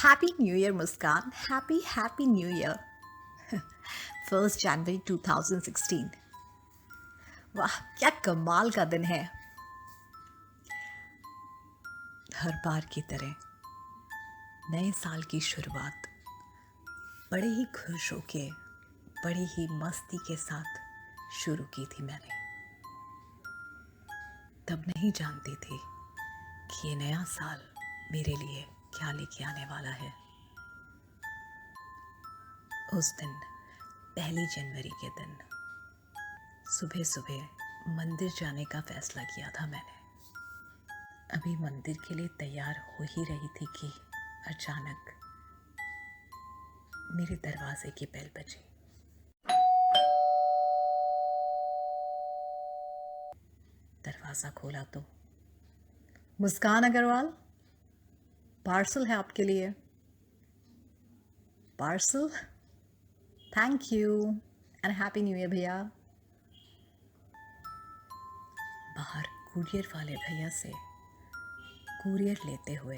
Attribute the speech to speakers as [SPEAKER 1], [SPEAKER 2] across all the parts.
[SPEAKER 1] Happy new year मुस्कान, happy new year. 1 जनवरी 2016। वाह, क्या कमाल का दिन है। हर बार की तरह नए साल की शुरुआत बड़े ही खुश होके, बड़ी ही मस्ती के साथ शुरू की थी मैंने। तब नहीं जानती थी कि ये नया साल मेरे लिए क्या लेके आने वाला है। उस दिन 1 जनवरी के दिन सुबह सुबह मंदिर जाने का फैसला किया था मैंने। अभी मंदिर के लिए तैयार हो ही रही थी कि अचानक मेरे दरवाजे की बेल बजी। दरवाज़ा खोला तो मुस्कान अग्रवाल, पार्सल है आपके लिए। Parcel, thank you and happy new year भैया। बाहर कुरियर वाले भैया से कुरियर लेते हुए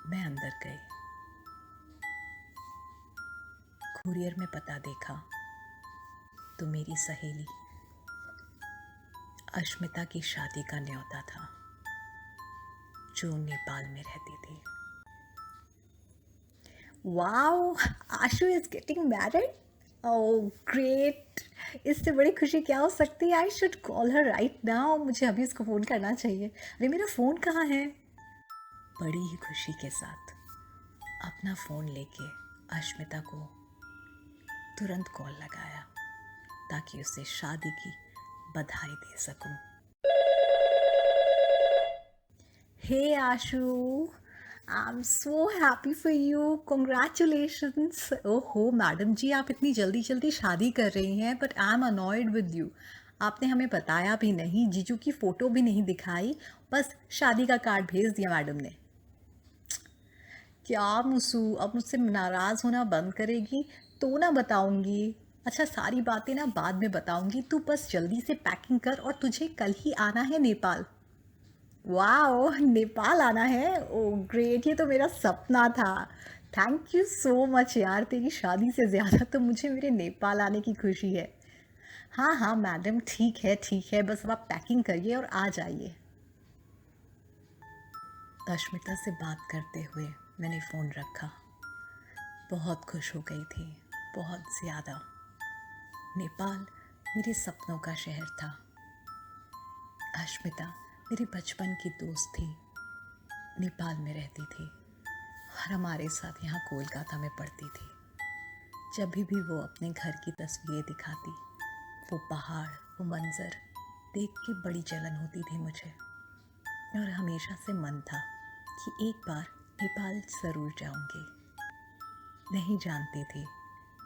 [SPEAKER 1] मैं अंदर गई। कुरियर में पता देखा तो मेरी सहेली अश्मिता की शादी का न्योता था, जो नेपाल में रहती थी। Wow, Ashu is getting married. Oh great, इससे बड़ी खुशी क्या हो सकती है। I should call her right now. मुझे अभी उसको फ़ोन करना चाहिए। अरे मेरा फ़ोन कहाँ है। बड़ी ही खुशी के साथ अपना फ़ोन लेके अश्मिता को तुरंत कॉल लगाया ताकि उसे शादी की बधाई दे सकूं। Hey Ashu, I am so happy for you, congratulations. ओहो मैडम जी, आप इतनी जल्दी जल्दी शादी कर रही हैं, but I am annoyed with you. आपने हमें बताया भी नहीं, जीजू की फ़ोटो भी नहीं दिखाई, बस शादी का कार्ड भेज दिया मैडम ने। क्या मुसू, अब मुझसे नाराज़ होना बंद करेगी तो ना बताऊंगी। अच्छा, सारी बातें ना बाद में बताऊंगी, तू बस जल्दी से पैकिंग कर और तुझे कल ही आना है नेपाल। वाओ, नेपाल आना है। ओ ग्रेट, ये तो मेरा सपना था। थैंक यू सो मच यार, तेरी शादी से ज़्यादा तो मुझे मेरे नेपाल आने की खुशी है। हाँ हाँ मैडम, ठीक है, बस अब आप पैकिंग करिए और आ जाइए। अश्मिता से बात करते हुए मैंने फ़ोन रखा। बहुत खुश हो गई थी, बहुत ज़्यादा। नेपाल मेरे सपनों का शहर था। अश्मिता मेरी बचपन की दोस्त थी, नेपाल में रहती थी और हमारे साथ यहाँ कोलकाता में पढ़ती थी। जब भी वो अपने घर की तस्वीरें दिखाती, वो पहाड़, वो मंज़र देख के बड़ी जलन होती थी मुझे, और हमेशा से मन था कि एक बार नेपाल ज़रूर जाऊंगी। नहीं जानती थी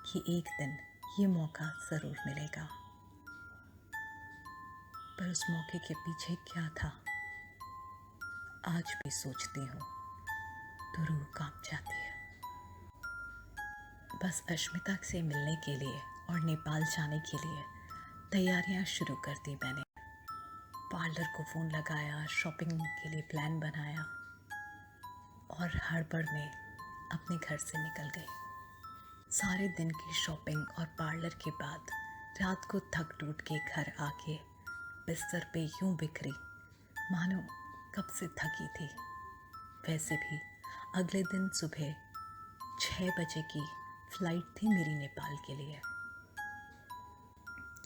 [SPEAKER 1] कि एक दिन ये मौका ज़रूर मिलेगा, पर उस मौके के पीछे क्या था आज भी सोचती हूँ तो रूह कांप जाती है। बस अश्मिता से मिलने के लिए और नेपाल जाने के लिए तैयारियां शुरू कर दी मैंने। पार्लर को फ़ोन लगाया, शॉपिंग के लिए प्लान बनाया और हड़बड़ में अपने घर से निकल गई। सारे दिन की शॉपिंग और पार्लर के बाद रात को थक टूट के घर आके बिस्तर पे यूं बिखरी मानो कब से थकी थी। वैसे भी अगले दिन सुबह 6 बजे की फ़्लाइट थी मेरी नेपाल के लिए।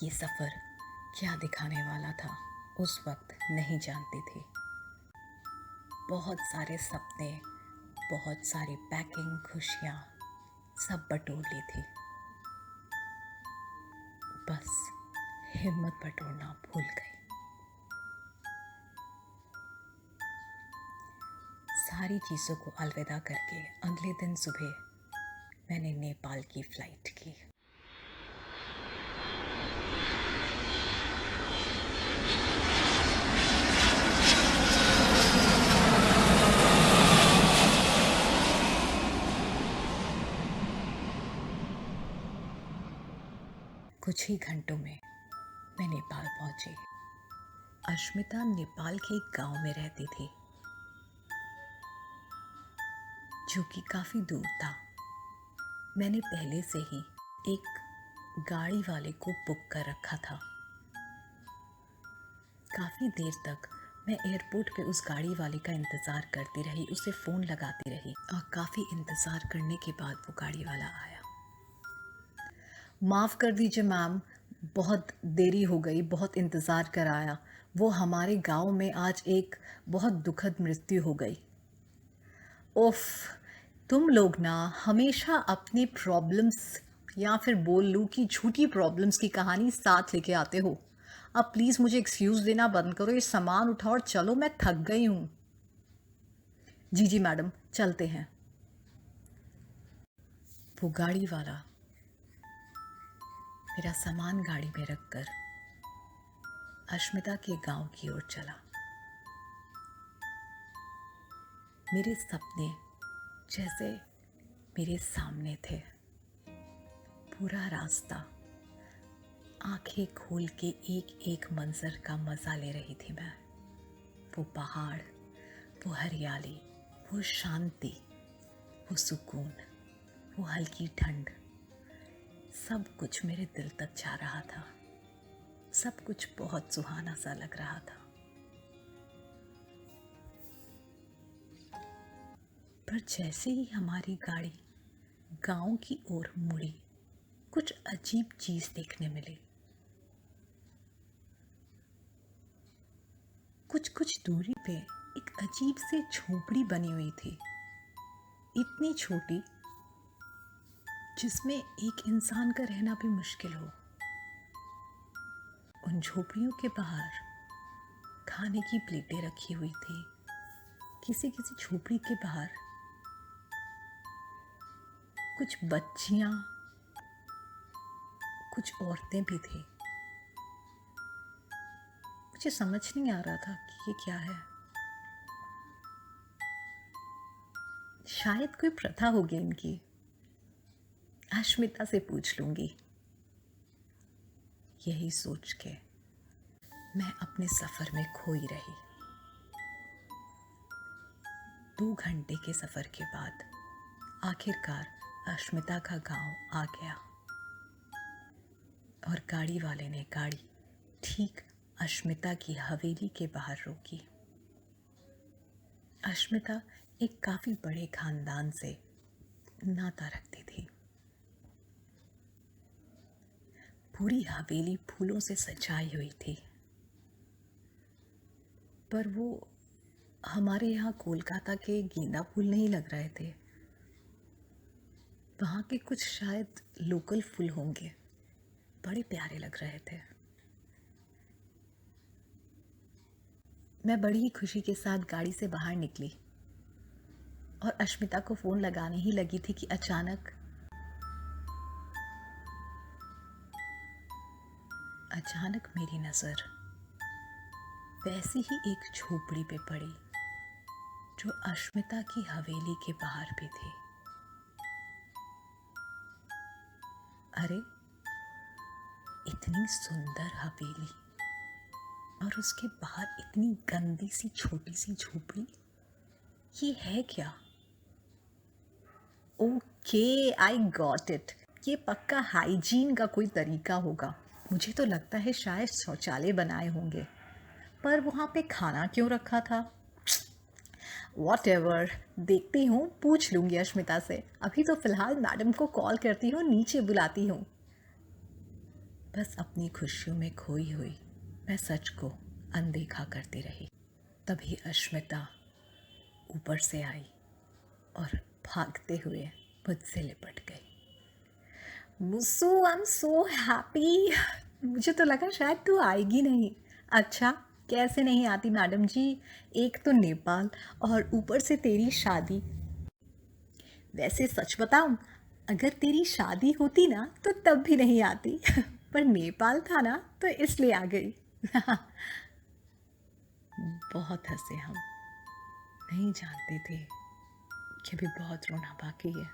[SPEAKER 1] ये सफ़र क्या दिखाने वाला था उस वक्त नहीं जानती थी। बहुत सारे सपने, बहुत सारी पैकिंग, खुशियाँ सब बटोर ली थी। बस हिम्मत बटोरना भूल गई। सारी चीज़ों को अलविदा करके अगले दिन सुबह मैंने नेपाल की फ़्लाइट की। कुछ ही घंटों में मैं नेपाल पहुंची। अश्मिता नेपाल के एक गांव में रहती थी। जो कि काफ़ी दूर था। मैंने पहले से ही एक गाड़ी वाले को बुक कर रखा था। काफ़ी देर तक मैं एयरपोर्ट पे उस गाड़ी वाले का इंतज़ार करती रही, उसे फ़ोन लगाती रही और काफ़ी इंतज़ार करने के बाद वो गाड़ी वाला आया। माफ़ कर दीजिए मैम, बहुत देरी हो गई, बहुत इंतज़ार कराया। वो हमारे गांव में आज एक बहुत दुखद मृत्यु हो गई। उफ, तुम लोग ना हमेशा अपनी प्रॉब्लम्स या फिर बोल लूँ कि झूठी प्रॉब्लम्स की कहानी साथ लेके आते हो। अब प्लीज़ मुझे एक्सक्यूज़ देना बंद करो, ये सामान उठाओ और चलो, मैं थक गई हूँ। जी जी मैडम, चलते हैं। वो गाड़ी वाला मेरा सामान गाड़ी में रखकर अश्मिता के गांव की ओर चला। मेरे सपने जैसे मेरे सामने थे। पूरा रास्ता आंखें खोल के एक एक मंजर का मज़ा ले रही थी मैं। वो पहाड़, वो हरियाली, वो शांति, वो सुकून, वो हल्की ठंड, सब कुछ मेरे दिल तक जा रहा था। सब कुछ बहुत सुहाना सा लग रहा था। पर जैसे ही हमारी गाड़ी गांव की ओर मुड़ी, कुछ अजीब चीज देखने मिली। कुछ कुछ दूरी पे एक अजीब सी झोपड़ी बनी हुई थी, इतनी छोटी जिसमें एक इंसान का रहना भी मुश्किल हो। उन झोपड़ियों के बाहर खाने की प्लेटें रखी हुई थी। किसी किसी झोपड़ी के बाहर कुछ बच्चियां, कुछ औरतें भी थी। मुझे समझ नहीं आ रहा था कि ये क्या है। शायद कोई प्रथा होगी इनकी। अश्मिता से पूछ लूंगी। यही सोच के मैं अपने सफर में खोई रही। 2 घंटे के सफर के बाद आखिरकार अश्मिता का गांव आ गया और गाड़ी वाले ने गाड़ी ठीक अश्मिता की हवेली के बाहर रोकी। अश्मिता एक काफी बड़े खानदान से नाता रखती थी। पूरी हवेली फूलों से सजाई हुई थी, पर वो हमारे यहाँ कोलकाता के गेंदा फूल नहीं लग रहे थे। वहाँ के कुछ शायद लोकल फूल होंगे, बड़े प्यारे लग रहे थे। मैं बड़ी ही खुशी के साथ गाड़ी से बाहर निकली और अश्मिता को फ़ोन लगाने ही लगी थी कि अचानक मेरी नज़र वैसी ही एक झोपड़ी पे पड़ी जो अश्मिता की हवेली के बाहर भी थी। अरे, इतनी सुंदर हवेली और उसके बाहर इतनी गंदी सी छोटी सी झोपड़ी, ये है क्या? Okay, I got it. ये पक्का हाइजीन का कोई तरीका होगा। मुझे तो लगता है शायद शौचालय बनाए होंगे, पर वहाँ पे खाना क्यों रखा था? वॉट एवर, देखती हूँ, पूछ लूँगी अश्मिता से। अभी तो फ़िलहाल मैडम को कॉल करती हूँ, नीचे बुलाती हूँ। बस अपनी खुशियों में खोई हुई मैं सच को अनदेखा करती रही। तभी अश्मिता ऊपर से आई और भागते हुए मुझसे लिपट गई। मुस्सू, आई एम सो हैप्पी। मुझे तो लगा शायद तू आएगी नहीं। अच्छा, कैसे नहीं आती मैडम जी, एक तो नेपाल और ऊपर से तेरी शादी। वैसे सच बताऊं, अगर तेरी शादी होती ना तो तब भी नहीं आती पर नेपाल था ना तो इसलिए आ गई। बहुत हंसे हम, नहीं जानते थे कि अभी बहुत रोना बाकी है।